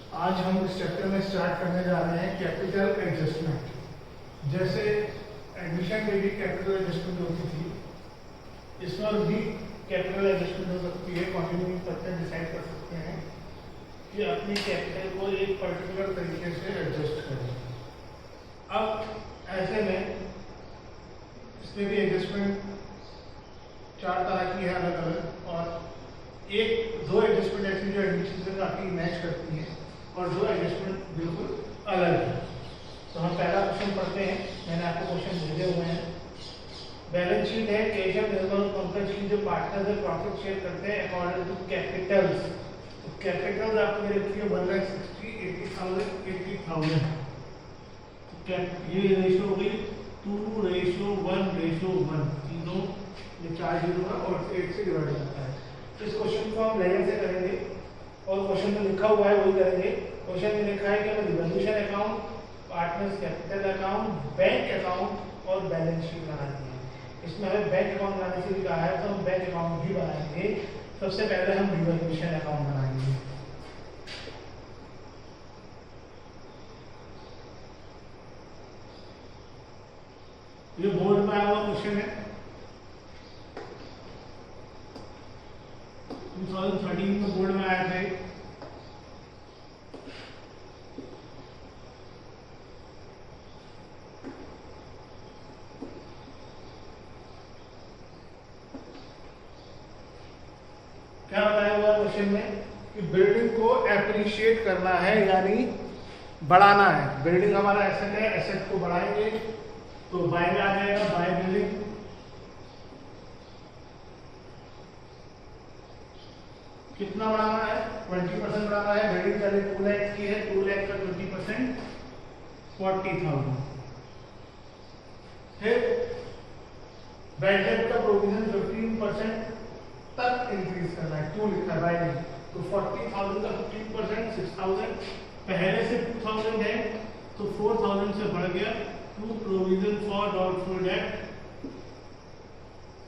आज हम इस चैप्टर में स्टार्ट करने जा रहे हैं कैपिटल एडजस्टमेंट। जैसे एडमिशन में भी कैपिटल एडजस्टमेंट होती थी, इसमें भी कैपिटल एडजस्टमेंट हो सकती है। कंटिन्यूइंग करते हैं, डिसाइड कर सकते हैं कि अपनी कैपिटल को एक पर्टिकुलर तरीके से एडजस्ट करें। अब ऐसे में इसमें भी एडजस्टमेंट चार तरह की है अलग अलग, और एक दो एडजस्टमेंट ऐसी जो एडमिशन से काफ़ी मैच करती है और दो एडजस्टमेंट बिल्कुल अलग है। तो हम पहला क्वेश्चन पढ़ते हैं। मैंने आपको क्वेश्चन भेजे हुए हैं। बैलेंस शीट है, केशव, निर्मल और पंकज की जो पार्टनर्स है प्रॉफिट शेयर करते हैं अकॉर्डिंग टू कैपिटल्स। तो कैपिटल्स आपको रखी है 1,60,000, 80,000, 80,000। ये रेशियो हो गई 2:1:1, तीनों ये 4 जीरो है और 8 से डिवाइड होता है। तो इस क्वेश्चन को हम लेयर से करेंगे और क्वेश्चन में लिखा हुआ है वही करेंगे। क्वेश्चन में लिखा है कि हमें revolution account, partners capital account, bank account और बैलेंस शीट बनानी है। इसमें हमें बैंक अकाउंट बनाने से भी कहा है तो हम बैंक अकाउंट भी बनाएंगे। सबसे पहले हम रिवोल्यूशन अकाउंट बनाएंगे। ये बोर्ड में आया हुआ क्वेश्चन है। 2013 में बोर्ड में आया था। क्या बताया हुआ क्वेश्चन में कि बिल्डिंग को एप्रिशिएट करना है, यानी बढ़ाना है। बिल्डिंग हमारा एसेट है, एसेट को बढ़ाएंगे तो बाय में आ जाएगा, बाय बिल्डिंग। कितना बढ़ाना है? 20% बढ़ाना है। बिल्डिंग पहले 2 लाख की है, 2 लाख का 20% 40,000। फिर बैड डेट का प्रोविजन 15% तक इंक्रीज करना है। 2 लिखा है, बाय नहीं। तो 40,000 का 15% 6,000, पहले से 2,000 है तो 4,000 से बढ़ गया। To provision for doubtful debt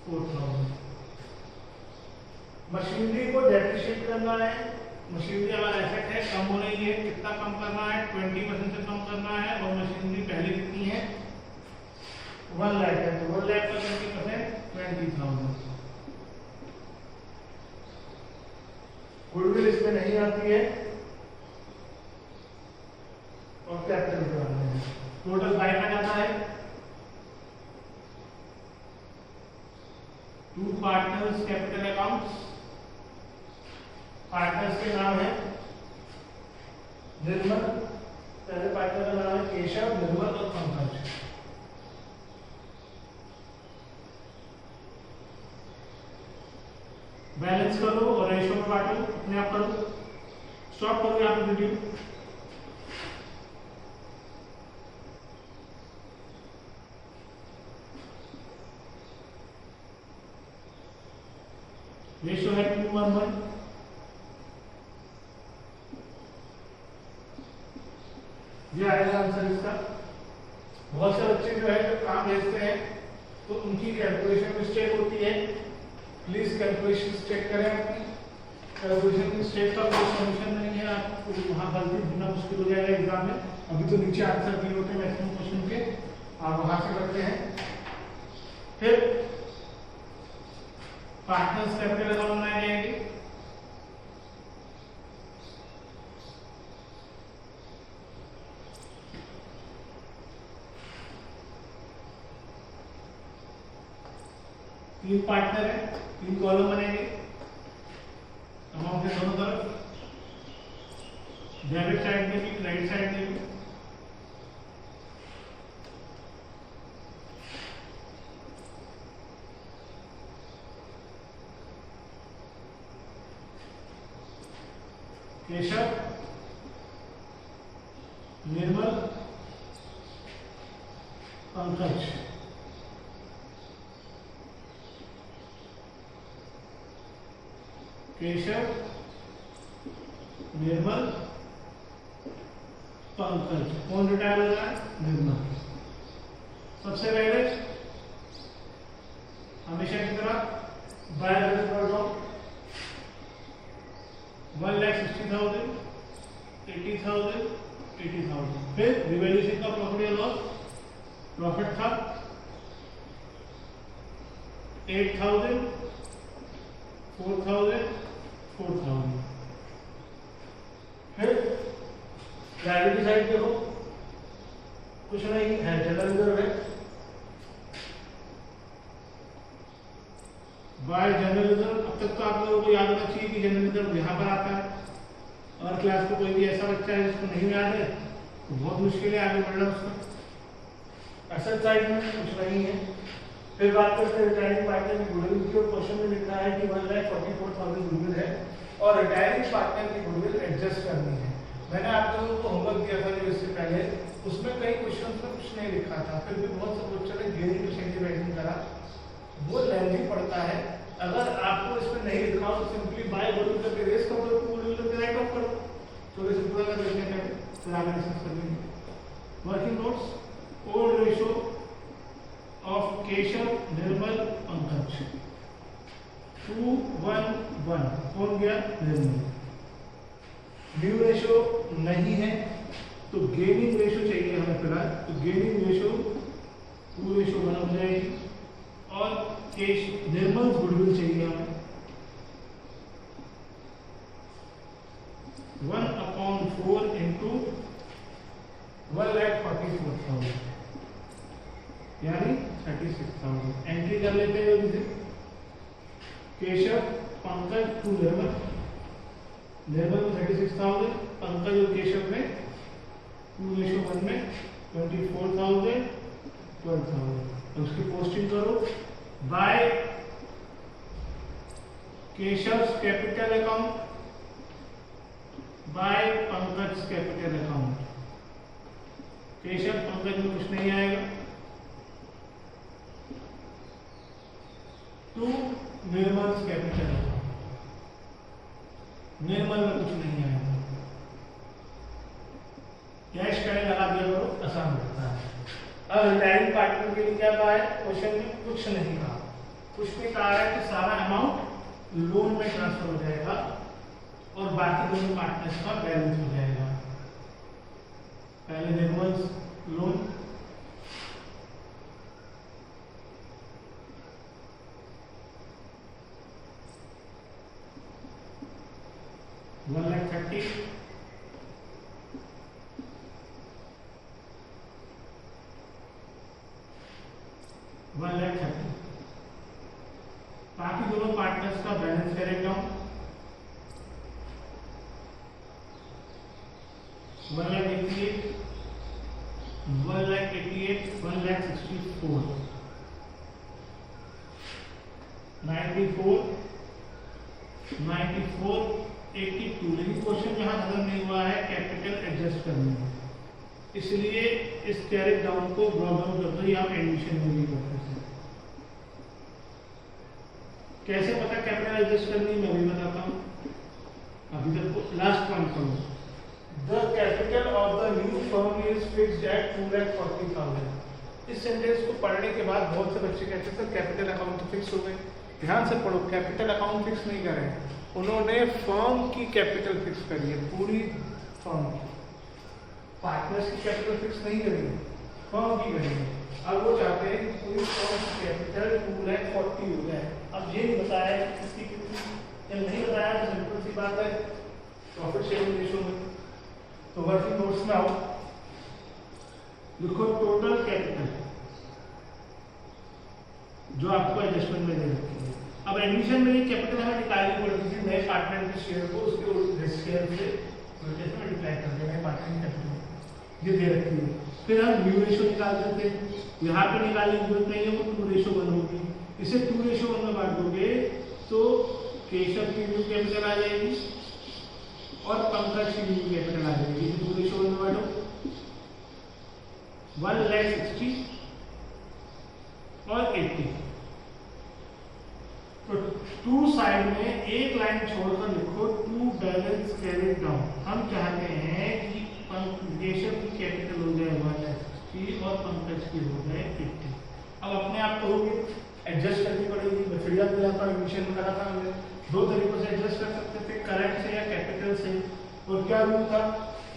4,000। Machinery को डेप्रिशिएट करना है। मशीनरी हमारा एसेट है, कम हो रही है। कितना कम करना है? 20% से कम करना है। और मशीनरी पहले कितनी है? 1 लाख है, तो 1 लाख का 20% 20,000। गुडविल इसमें नहीं आती है और कैपिटल पे आते हैं। टोटल बाय का जाता है 2 पार्टनर्स कैपिटल अकाउंट्स। पार्टनर्स के नाम है निर्मल, पहले पार्टनर का नाम है केशव, निर्मल और पंकज। बैलेंस करो और रेशियो में बांटो, अपने आप करो। स्टॉप करो यहाँ पे वीडियो। रेशियो है 2:1:1। ये आएगा आंसर इसका। बहुत से बच्चे जो है जो काम भेजते हैं तो उनकी कैलकुलेशन मिस्टेक होती है। प्लीज कैलकुलेशन चेक करें अपनी। कैलकुलेशन मिस्टेक का कोई सॉल्यूशन नहीं है, आपको वहाँ गलती ढूंढना मुश्किल हो जाएगा एग्जाम में। अभी तो नीचे आंसर दिए होते हैं मैक्सिमम क्वेश्चन के, आप वहां से करते हैं। फिर पार्टनर्स कैपिटल अकाउंट बनाए जाएंगे। तीन पार्टनर है, 3 कॉलम बनेंगे अमाउंट के दोनों तरफ, डेबिट साइड में भी क्रेडिट साइड में भी। केशव, निर्मल, पंकज। केशव, निर्मल, पंकज। कौन रिटायर हो रहा है? निर्मल। सबसे पहले हमेशा की तरह बाय 1,60,000 80,000 80,000। फिर रिवैल्यूएशन का प्रॉफिट या लॉस, प्रॉफिट था 8,000 4,000 4,000। फिर लायबिलिटी साइड देखो, कुछ नहीं है, जनरल रिजर्व है, बाय जनरल रिजर्व। अब तक तो आप लोगों को याद होना चाहिए कि जनरल रिजर्व यहाँ पर आता है, और क्लास में कोई भी ऐसा बच्चा है जिसको नहीं याद है तो बहुत मुश्किल है आगे बढ़ना उसका। असल साइड में कुछ नहीं है। फिर बात करते हैं रिटायरिंग पार्टनर की गुडविल की, और क्वेश्चन में लिखा है कि 1,44,000 गुडविल है और रिटायरिंग पार्टनर की गुडविल एडजस्ट करनी है। मैंने आप लोगों को होमवर्क दिया था जो इससे पहले, उसमें कई क्वेश्चन में कुछ नहीं लिखा था, फिर भी बहुत से बच्चों ने गेयरिंग सेंटिमेंट करा, वो लेंथी पड़ता है। अगर आपको इसमें नहीं लिखा हो तो सिंपली बाय गुडविल करके रेस कर दो, गुडविल करके राइट ऑफ करो, थोड़े से पूरा कर लेते हैं, फिर आगे डिस्कस कर लेंगे। Working notes, old ratio of Keshav Nirmal Pankaj 2:1:1, कौन गया? निर्मल। ड्यू रेशियो नहीं है तो गेनिंग रेशियो चाहिए हमें फिलहाल, तो गेनिंग रेशियो 2:1 हो जाएगी, और निर्मल गुडविल चाहिए हमें 1/4 इंटू 1,44,000 यानी 36,000। एंट्री कर लेते हैं जल्दी से। केशव पंकज टू निर्मल, निर्मल में 36,000, पंकज और केशव में 2:1 में 24,000 12,000। उसकी पोस्टिंग करो by Keshav capital account, by Pankaj capital account. Keshav Pankaj में कुछ नहीं आएगा, to Nirmal capital account, Nirmal में कुछ नहीं आएगा। कैश कैश लगा दिया करो, आसान होता है। अब रिटायरिंग पार्टनर के लिए क्या कहा है? क्वेश्चन में कुछ नहीं कहा, कुछ नहीं कहा है कि सारा अमाउंट लोन में ट्रांसफर हो जाएगा और बाकी दोनों पार्टनर्स का बैलेंस हो जाएगा। पहले निर्मल लोन, $1,30,000 1,30,000। बाकी दोनों पार्टनर्स का बैलेंस करेगा 1,88,000 1,88,000 1,64,000 94 94 82। लेकिन क्वेश्चन यहाँ खत्म नहीं हुआ है, कैपिटल एडजस्ट करनी है, इसलिए इस कैरेट डाउन को ड्रॉप डाउन करते ही आप एडमिशन में भी करते हैं। कैसे पता कैपिटल एडजस्ट करनी है मैं भी बताता हूँ। अभी तक लास्ट पॉइंट करो, the capital of the new firm is fixed at 2,40,000। इस सेंटेंस को पढ़ने के बाद बहुत से बच्चे कहते हैं सर कैपिटल अकाउंट तो फिक्स हो गए। ध्यान से पढ़ो, कैपिटल अकाउंट फिक्स नहीं करे, उन्होंने फर्म की कैपिटल फिक्स करी है, पूरी फर्म की। पार्टनर्स की कैपिटल फिक्स नहीं करेंगे, फर्म की करेंगे। अब वो चाहते हैं कि पूरी फर्म की कैपिटल 2,40,000 हो जाए। अब ये नहीं बताया कि किसकी कितनी, जब नहीं बताया तो सिंपल सी बात है प्रॉफिट शेयरिंग रेशियो में। तो वर्किंग नोट्स में आओ, लिखो टोटल कैपिटल जो आपको एडजस्टमेंट में दे रखी है। अब एडमिशन में ये कैपिटल हमें निकालनी पड़ती थी नए पार्टनर के शेयर को उसके शेयर से मल्टीप्लाई कर देना है पार्टनर कैपिटल ये दे रखी है। फिर हम न्यू रेशियो निकाल सकते हैं, यहाँ पे निकालने की जरूरत नहीं है, वो 2:1 होगी। इसे 2:1 में बांट दोगे तो केशव की न्यू कैपिटल आ जाएगी और पंकज की न्यू कैपिटल आ जाएगी। इसे 2:1 में बांटो, 1,60,000 और 80। तो टू साइड में एक लाइन छोड़कर लिखो टू बैलेंस कैरिड डाउन। हम चाहते हैं कि केशव की कैपिटल हो जाए 1,60,000 और पंकज की हो जाए 80। अब अपने आप तो होगी, एडजस्ट करनी पड़ेगी। मैं फिर याद दिलाता हूँ, एडमिशन में करा था हमने, दो तरीकों से एडजस्ट कर सकते थे, करंट से या कैपिटल से। और क्या रूल था,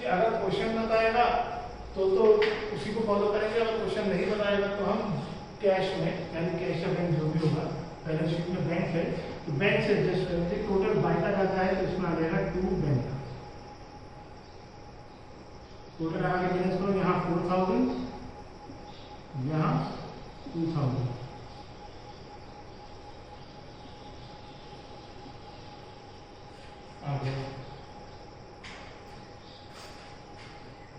कि अगर क्वेश्चन बताएगा तो उसी को फॉलो करेंगे, अगर क्वेश्चन नहीं बताएगा तो हम कैश में यानी कैश या बैंक जो भी होगा, बैलेंस शीट में बैंक है तो बैंक से एडजस्ट करेंगे। टोटल बांटा जाता है तो इसमें आ जाएगा 2 बैंक। टोटल आगे बैलेंस करो, यहाँ 4000, यहाँ 2000।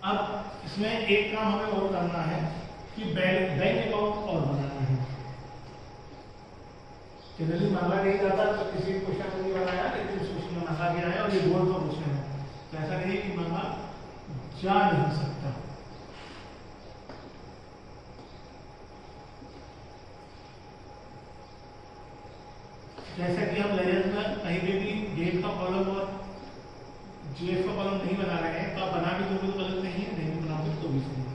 अब इसमें एक काम हमें और करना है कि बैंक अकाउंट और बनाना है। जनरली मांगा नहीं जाता तो किसी क्वेश्चन को नहीं बनाया, लेकिन इस क्वेश्चन में मांगा गया है और ये बोर्ड का क्वेश्चन है, तो ऐसा नहीं कि मांगा जा नहीं सकता। जैसे कि हम लेजर में कहीं भी डेट का कॉलम और जीएफ का कॉलम नहीं बना रहे हैं, तो आप बना भी दोगे तो गलत नहीं है, नहीं बनाओगे तो भी सही है।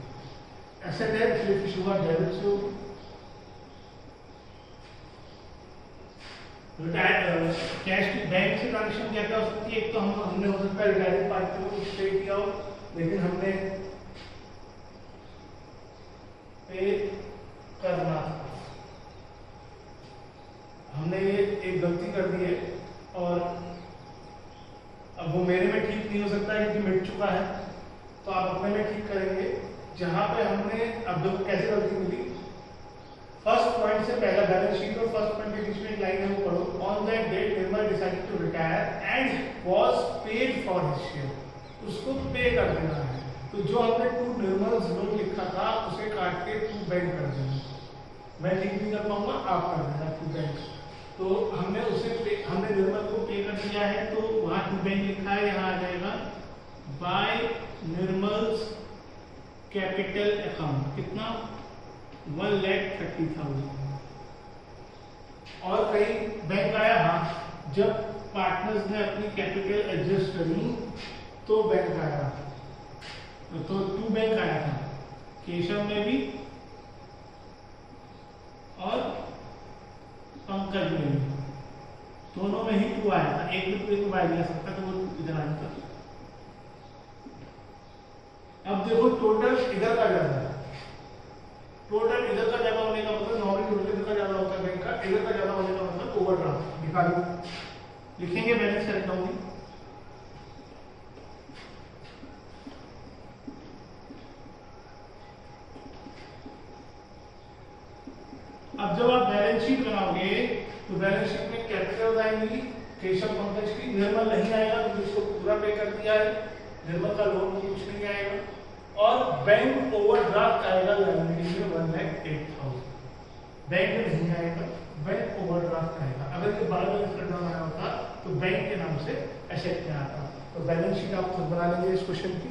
ऐसे डेट स्लिप इशू हुआ, डेबिट से कैश की बैंक से ट्रांजेक्शन क्या क्या हो सकती है। एक तो हमने हो सकता है डायरेक्ट पार्टी को कुछ पे किया हो, लेकिन हमने पे करना, हमने ये एक गलती कर दी है और अब वो मेरे में ठीक नहीं हो सकता है क्योंकि मिट चुका है, तो आप अपने में ठीक करेंगे। जहां पे हमने अब देखो कैसे गलती मिली, फर्स्ट पॉइंट से पहला बैलेंस शीट और फर्स्ट पॉइंट के बीच में एक लाइन है, वो पढ़ो। On that date Nirmal decided to retire and was paid for his share, उसको पे कर देना है। तो जो हमने टू निर्मल्स लोन लिखा था उसे काट के टू बैंक कर देना। मैं ठीक नहीं कर पाऊंगा, आप कर देना टू बैंक। तो हमने हमने निर्मल को पे कर दिया है, तो वहां टू बैंक लिखा है, यहाँ आ जाएगा बाय निर्मल्स कैपिटल अकाउंट, कितना 1,30,000। और कहीं बैंक आया, हाँ, जब पार्टनर्स ने अपनी कैपिटल एडजस्ट करी तो बैंक आया, तो टू बैंक आया था, केशव में भी और पंकज में भी, दोनों में ही टू आया था। एक भी टू एक बाय नहीं आ सकता, तो वो इधर आ जाता। अब देखो टोटल इधर का ज्यादा है, टोटल इधर का ज्यादा होने का मतलब नॉर्मली टोटल इधर का ज्यादा होता है बैंक का, इधर का ज्यादा होने का मतलब ओवरड्राफ्ट। निकालो, लिखेंगे बैलेंस करेक्ट होगी। अब जब आप बैलेंस शीट बनाओगे तो बैलेंस शीट में कैपिटल आएंगी केशव पंकज की, निर्मल नहीं आएगा क्योंकि उसको पूरा पे कर दिया है, निर्मल का लोन में कुछ नहीं आएगा। और बैंक ओवरड्राफ्ट आएगा लायबिलिटी में 1,08,000, बैंक में नहीं आएगा, बैंक ओवरड्राफ्ट आएगा। अगर ये 12 बैलेंस करना आया होता तो बैंक के नाम से एसेट में आता। तो बैलेंस शीट आप खुद बना लीजिए इस क्वेश्चन की।